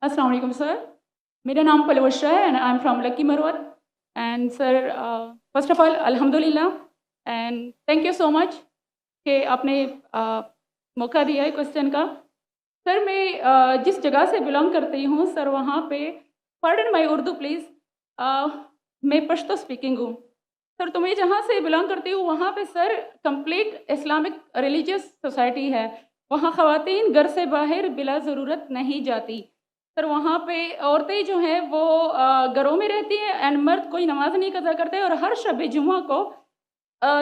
अस्सलाम वालेकुम सर, मेरा नाम पलवशा है and I am from Lakki Marwat and sir first of all अल्हम्दुलिल्लाह and thank you so much कि आपने मौका दिया है क्वेश्चन का। सर मैं जिस जगह से बिलोंग करती हूँ सर वहाँ पे पार्डन माई उर्दू प्लीज़, मैं पश्तो स्पीकिंग हूँ सर। तो मैं जहाँ से बिलोंग करती हूँ वहाँ पे sir complete Islamic religious society है। वहाँ ख़वातीन घर से बाहर बिला ज़रूरत नहीं जाती सर। वहाँ पे औरतें जो हैं वो घरों में रहती हैं एंड मर्द कोई नमाज नहीं कज़ा करते। और हर शब जुमा को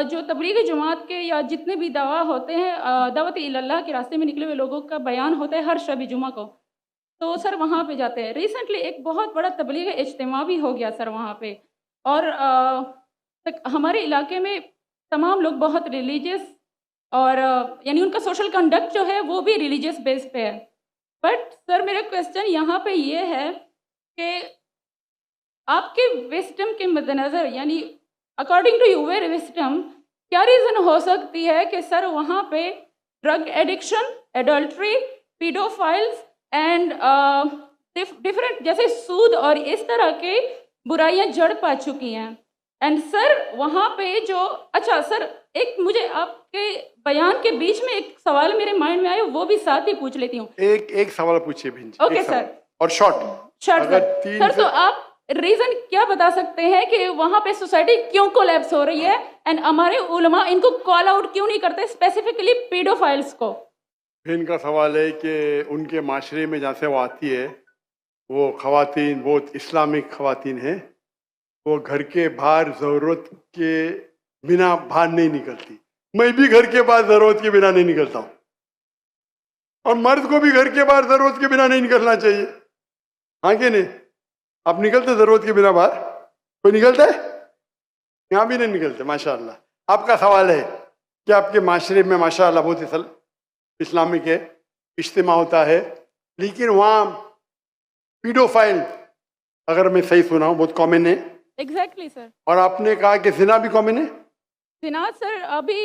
जो तबलीगी जमात के या जितने भी दवा होते हैं दावत इल्लल्लाह के रास्ते में निकले हुए लोगों का बयान होता है हर शब जुमा को, तो सर वहाँ पे जाते हैं। रिसेंटली एक बहुत बड़ा तबलीगी इज्तिमा भी हो गया सर वहाँ पे। और हमारे इलाके में तमाम लोग बहुत रिलीजियस और यानी उनका सोशल कंडक्ट जो है वो भी रिलीजियस बेस पे है। बट सर मेरा क्वेश्चन यहाँ पे ये है कि आपके विस्डम के मद्देनज़र यानी अकॉर्डिंग टू यूर विस्डम क्या रीज़न हो सकती है कि सर वहाँ पे drug addiction, adultery, paedophiles and different जैसे सूद और इस तरह के बुराइयाँ जड़ पा चुकी हैं। एंड सर वहाँ पे जो अच्छा सर एक मुझे आपके बयान के बीच में एक सवाल मेरे माइंड में आया, वो भी साथ ही पूछ लेती हूँ। एक सवाल पूछिए भिंज। ओके सर, और शॉर्ट सर तो आप रीजन क्या बता सकते हैं कि वहाँ पे सोसाइटी क्यों कोलैप्स हो रही है एंड हमारे उलमा इनको कॉल आउट क्यों नहीं करते, स्पेसिफिकली पीडोफाइल्स को? फिर इनका सवाल है कि उनके माशरे में जहाँ से वो आती है वो खवातीन बहुत इस्लामिक खवातीन हैं, वो घर के बाहर ज़रूरत के बिना बाहर नहीं निकलती। मैं भी घर के बाहर ज़रूरत के बिना नहीं निकलता हूँ और मर्द को भी घर के बाहर ज़रूरत के बिना नहीं निकलना चाहिए। हाँ कि नहीं? आप निकलते ज़रूरत के बिना बाहर? कोई निकलता है? यहाँ भी नहीं निकलते माशाअल्लाह। आपका सवाल है कि आपके माशरे में माशाअल्लाह बहुत इस्लामिक है, इज्तिमा होता है, लेकिन वहाँ पीडोफाइल अगर मैं सही सुना हूँ बहुत कॉमन है। Exactly sir. और आपने कहा कि जिना भी कॉमन है? जिना सर अभी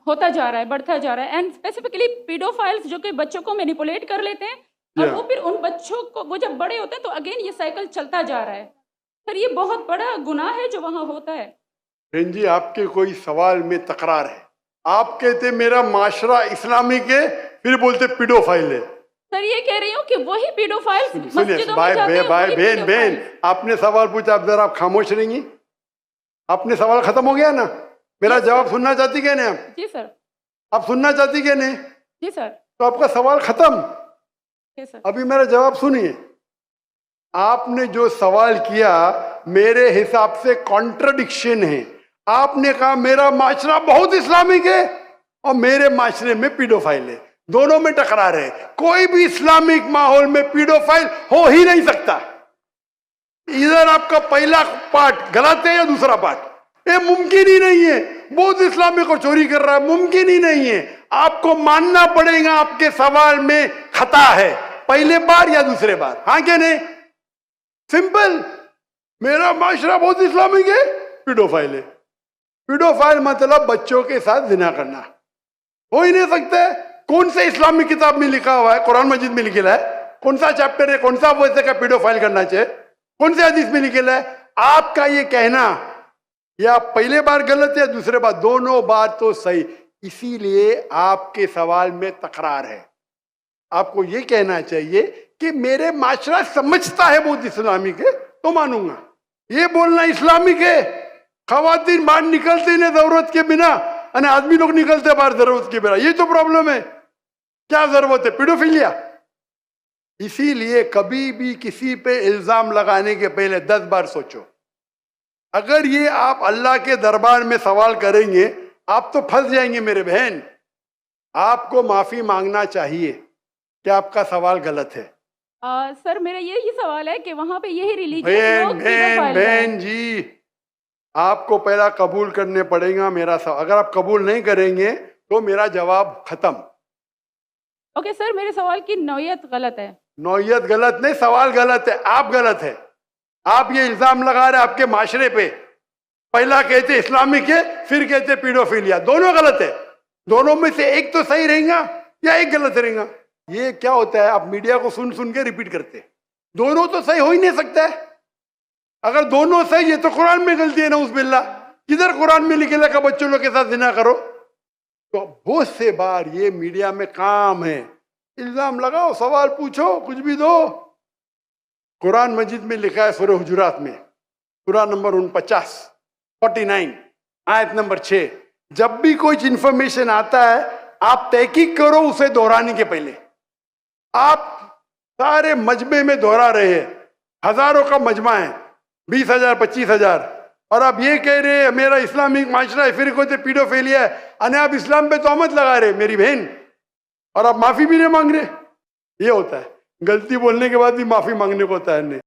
होता जा रहा है, बढ़ता जा रहा है एंड स्पेसिफिकली पीडोफाइल्स जो कि बच्चों को मैनिपुलेट कर लेते हैं और वो फिर उन बच्चों को वो जब बड़े होते हैं तो अगेन ये साइकिल चलता जा रहा है सर। ये बहुत बड़ा गुनाह है जो वहाँ होता है। बहन जी आपके कोई सवाल में तकरार है। आप कहते मेरा माशरा इस्लामिक है, फिर बोलते पीडोफाइल है। सर ये कह रही हूँ कि वही पीडोफाइल्स मस्जिदों में जाते हैं। भाई बहन आपने सवाल पूछा, आप जरा आप खामोश रहेंगी? आपने सवाल खत्म हो गया ना? मेरा जवाब सुनना चाहती क्या नहीं आप? जी सर। आप सुनना चाहती क्या नहीं? जी सर। तो आपका सवाल खत्म। सर अभी मेरा जवाब सुनिए। आपने जो सवाल किया मेरे हिसाब से कॉन्ट्रडिक्शन है। आपने कहा मेरा माशरा बहुत इस्लामिक है और मेरे माशरे में पीडोफाइल है, दोनों में टकरार है। कोई भी इस्लामिक माहौल में पीडोफाइल हो ही नहीं सकता। इधर आपका पहला पार्ट गलत है या दूसरा पार्ट? ये मुमकिन ही नहीं है। बहुत इस्लामिक और चोरी कर रहा है, मुमकिन ही नहीं है। आपको मानना पड़ेगा आपके सवाल में खता है, पहले बार या दूसरे बार। हाँ क्या नहीं? सिंपल। मेरा माशरा बहुत इस्लामिक है, पीडोफाइल है। पीडोफाइल मतलब बच्चों के साथ जिना करना हो ही नहीं सकता है। कौन से इस्लामिक किताब में लिखा हुआ है? कुरान मजीद में लिखा है? कौन सा चैप्टर है? कौन सा वैसे का पीडोफाइल करना चाहिए? कौन से हदीस में लिखा है? आपका ये कहना या पहले बार गलत है, दूसरे बार, दोनों बार तो सही। इसीलिए आपके सवाल में तकरार है। आपको ये कहना चाहिए कि मेरे माशरा समझता है बहुत इस्लामिक है तो मानूंगा। ये बोलना इस्लामिक है, खवातीन बाहर निकलते नहीं जरूरत के बिना और आदमी लोग निकलते बाहर जरूरत के बिना, ये तो प्रॉब्लम है। क्या जरूरत है? पीडोफिलिया। इसीलिए कभी भी किसी पे इल्जाम लगाने के पहले 10 बार सोचो। अगर ये आप अल्लाह के दरबार में सवाल करेंगे आप तो फंस जाएंगे मेरे बहन। आपको माफी मांगना चाहिए कि आपका सवाल गलत है। सर मेरा यही सवाल है कि वहाँ पे यही रिलीजियस लोग बहन जी आपको पहला कबूल करने पड़ेगा मेरा सवाल। अगर आप कबूल नहीं करेंगे तो मेरा जवाब खत्म। ओके सर, मेरे सवाल की नौयत गलत है। नौयत गलत नहीं, सवाल गलत है, आप गलत है। आप ये इल्जाम लगा रहे आपके माशरे पे। पहला कहते इस्लामिक है, फिर कहते पीडोफिलिया। दोनों गलत है। दोनों में से एक तो सही रहेगा या एक गलत रहेगा। ये क्या होता है, आप मीडिया को सुन सुन के रिपीट करते हैं। दोनों तो सही हो ही नहीं सकता है। अगर दोनों सही है तो कुरान में गलती है ना, उस बिल्ला किधर कुरान में लिखे लगा बच्चों लोग के साथ जिना करो। तो बहुत से बार ये मीडिया में काम है, इल्जाम लगाओ, सवाल पूछो, कुछ भी दो। कुरान मजीद में लिखा है सूरह हुजुरात में, सूरह नंबर 49 आयत नंबर 6, जब भी कोई इंफॉर्मेशन आता है आप तहकीक करो उसे दोहराने के पहले। आप सारे मजमे में दोहरा रहे हैं, हजारों का मजमा है, 20,000 25,000, और आप ये कह रहे हैं मेरा इस्लामिक माशरा है, फिर कोई पीडोफिलिया है, अने आप इस्लाम पे तोहमत लगा रहे मेरी बहन, और आप माफी भी नहीं मांग रहे। ये होता है, गलती बोलने के बाद भी माफी मांगने को तैयार नहीं।